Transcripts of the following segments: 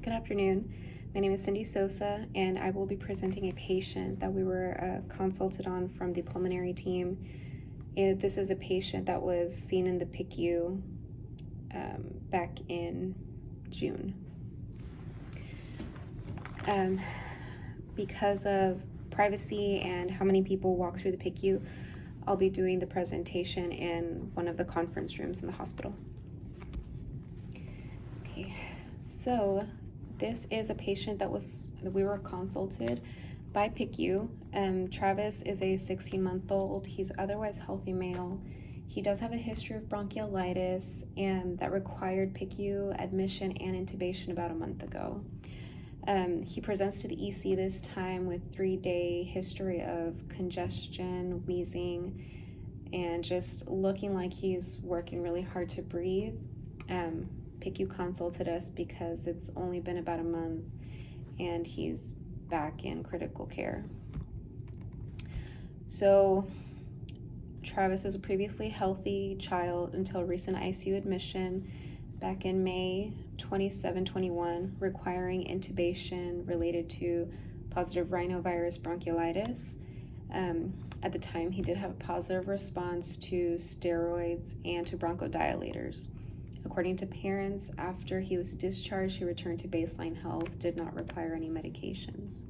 Good afternoon. My name is Cindy Sosa, and I will be presenting a patient that we were consulted on from the pulmonary team. This is a patient that was seen in the PICU back in June. Because of privacy and how many people walk through the PICU, I'll be doing the presentation in one of the conference rooms in the hospital. Okay, so this is a patient that we were consulted by PICU. Travis is a 16-month-old. He's otherwise healthy male. He does have a history of bronchiolitis and that required PICU admission and intubation about a month ago. He presents to the EC this time with 3-day history of congestion, wheezing, and just looking like he's working really hard to breathe. PICU consulted us because it's only been about a month and he's back in critical care. So Travis is a previously healthy child until recent ICU admission back in May 27-21, requiring intubation related to positive rhinovirus bronchiolitis. At the time, he did have a positive response to steroids and to bronchodilators. According to parents, after he was discharged, he returned to baseline health, did not require any medications.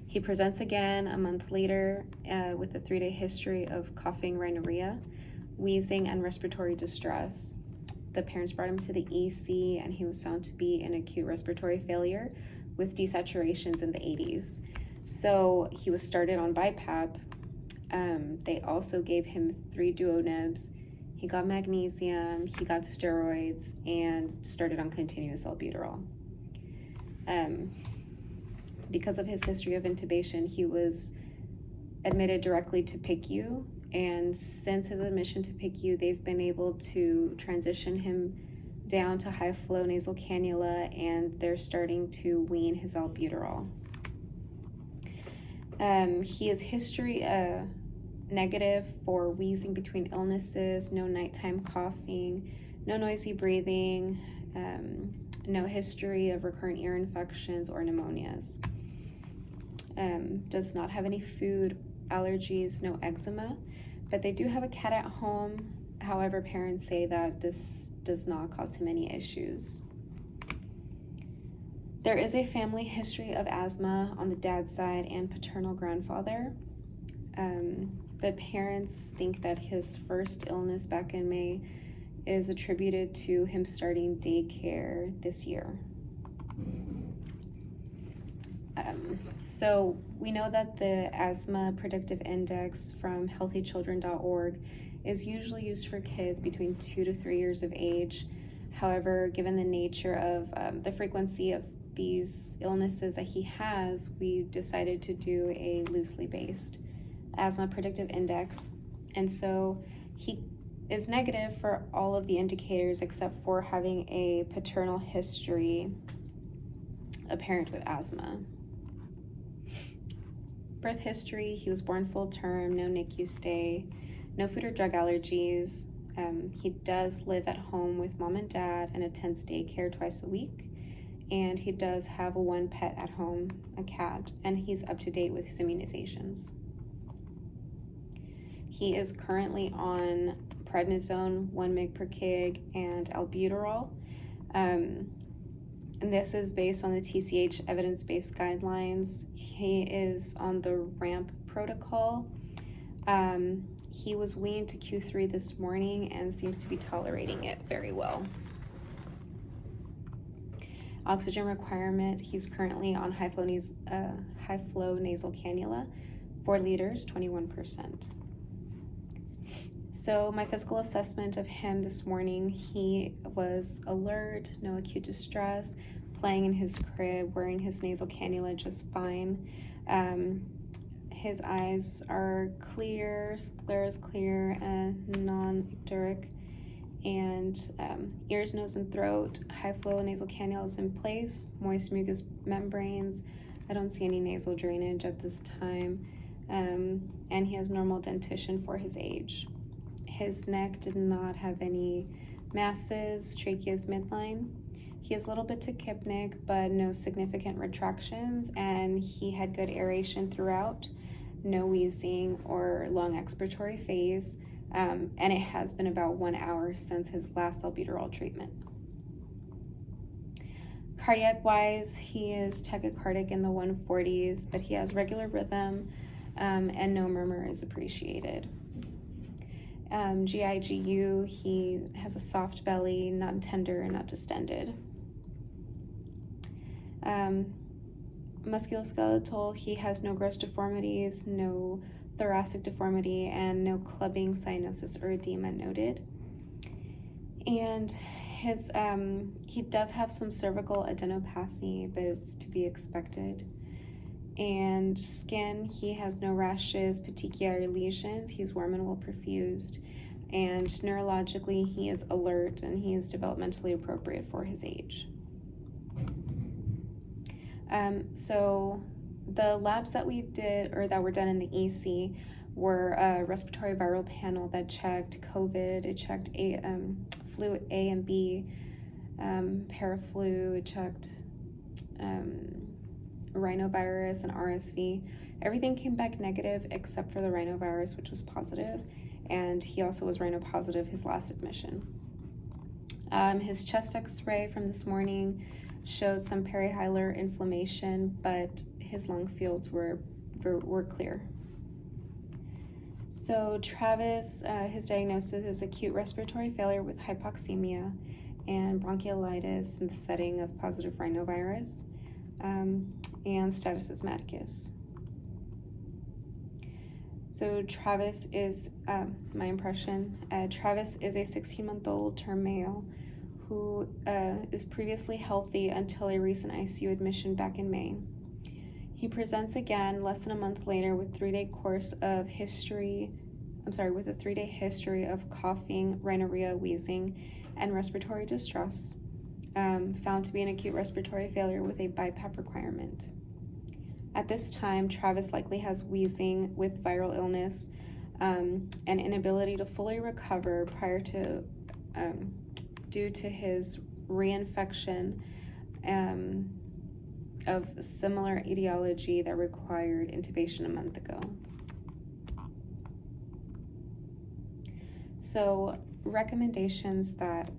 He presents again a month later with a 3-day history of coughing, rhinorrhea, wheezing, and respiratory distress. The parents brought him to the EC and he was found to be in acute respiratory failure with desaturations in the 80s. So he was started on BiPAP. They also gave him 3 duonebs. He got magnesium, he got steroids, and started on continuous albuterol. Because of his history of intubation, he was admitted directly to PICU, and since his admission to PICU, they've been able to transition him down to high-flow nasal cannula, and they're starting to wean his albuterol. He has history negative for wheezing between illnesses, no nighttime coughing, no noisy breathing, no history of recurrent ear infections or pneumonias. Does not have any food allergies, no eczema, but they do have a cat at home. However, parents say that this does not cause him any issues. There is a family history of asthma on the dad's side and paternal grandfather. But parents think that his first illness back in May is attributed to him starting daycare this year. So we know that the asthma predictive index from healthychildren.org is usually used for kids between 2 to 3 years of age. However, given the nature of the frequency of these illnesses that he has, we decided to do a loosely based asthma predictive index, and so he is negative for all of the indicators except for having a paternal history, a parent with asthma. Birth history, he was born full term, no NICU stay, no food or drug allergies. He does live at home with mom and dad and attends daycare twice a week, and he does have one pet at home, a cat, and he's up to date with his immunizations. He is currently on prednisone, 1 mg per kg, and albuterol. And this is based on the TCH evidence-based guidelines. He is on the RAMP protocol. He was weaned to Q3 this morning and seems to be tolerating it very well. Oxygen requirement, he's currently on high-flow nasal cannula, 4 liters, 21%. So my physical assessment of him this morning, he was alert, no acute distress, playing in his crib, wearing his nasal cannula just fine. His eyes are clear, sclera is clear, and non-icteric, and ears, nose, and throat, high-flow nasal cannula is in place, moist mucous membranes. I don't see any nasal drainage at this time, and he has normal dentition for his age. His neck did not have any masses, trachea is midline. He is a little bit tachypnic, but no significant retractions, and he had good aeration throughout, no wheezing or long expiratory phase, and it has been about 1 hour since his last albuterol treatment. Cardiac-wise, he is tachycardic in the 140s, but he has regular rhythm, and no murmur is appreciated. GIGU, he has a soft belly, not tender, not distended. Musculoskeletal, he has no gross deformities, no thoracic deformity, and no clubbing, cyanosis, or edema noted. And his he does have some cervical adenopathy, but it's to be expected. And skin, he has no rashes, petechiae, or lesions. He's warm and well perfused. And neurologically, he is alert and he is developmentally appropriate for his age. So the labs that we did, or that were done in the EC, were a respiratory viral panel that checked COVID, it checked flu A and B, paraflu, it checked rhinovirus and RSV. Everything came back negative except for the rhinovirus, which was positive, and he also was rhino positive his last admission. His chest x-ray from this morning showed some perihilar inflammation, but his lung fields were clear. So Travis, his diagnosis is acute respiratory failure with hypoxemia and bronchiolitis in the setting of positive rhinovirus, and status asthmaticus. So Travis is, my impression, Travis is a 16-month-old term male who is previously healthy until a recent ICU admission back in May. He presents again less than a month later with a 3-day history of coughing, rhinorrhea, wheezing, and respiratory distress, found to be an acute respiratory failure with a BiPAP requirement. At this time, Travis likely has wheezing with viral illness, and inability to fully recover prior to, due to his reinfection of similar etiology that required intubation a month ago. So recommendations that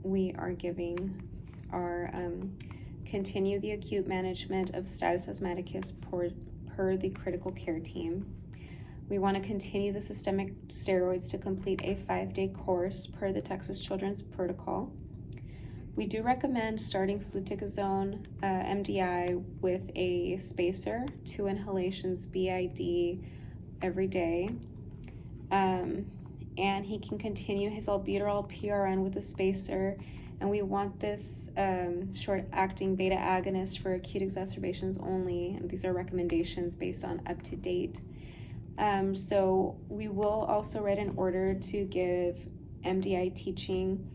we are giving are continue the acute management of status asthmaticus per the critical care team. We want to continue the systemic steroids to complete a 5-day course per the Texas Children's Protocol. We do recommend starting fluticasone MDI with a spacer, 2 inhalations BID every day. And he can continue his albuterol PRN with a spacer. And we want this short-acting beta agonist for acute exacerbations only. And these are recommendations based on up-to-date. So we will also write an order to give MDI teaching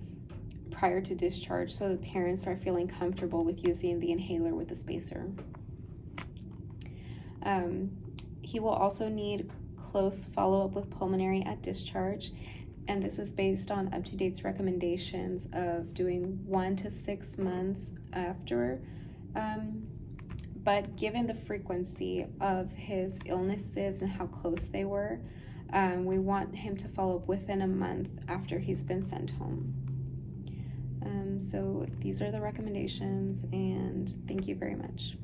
prior to discharge so the parents are feeling comfortable with using the inhaler with the spacer. He will also need close follow-up with pulmonary at discharge, and this is based on up-to-date recommendations of doing 1 to 6 months after. But given the frequency of his illnesses and how close they were, we want him to follow up within a month after he's been sent home. So these are the recommendations, and thank you very much.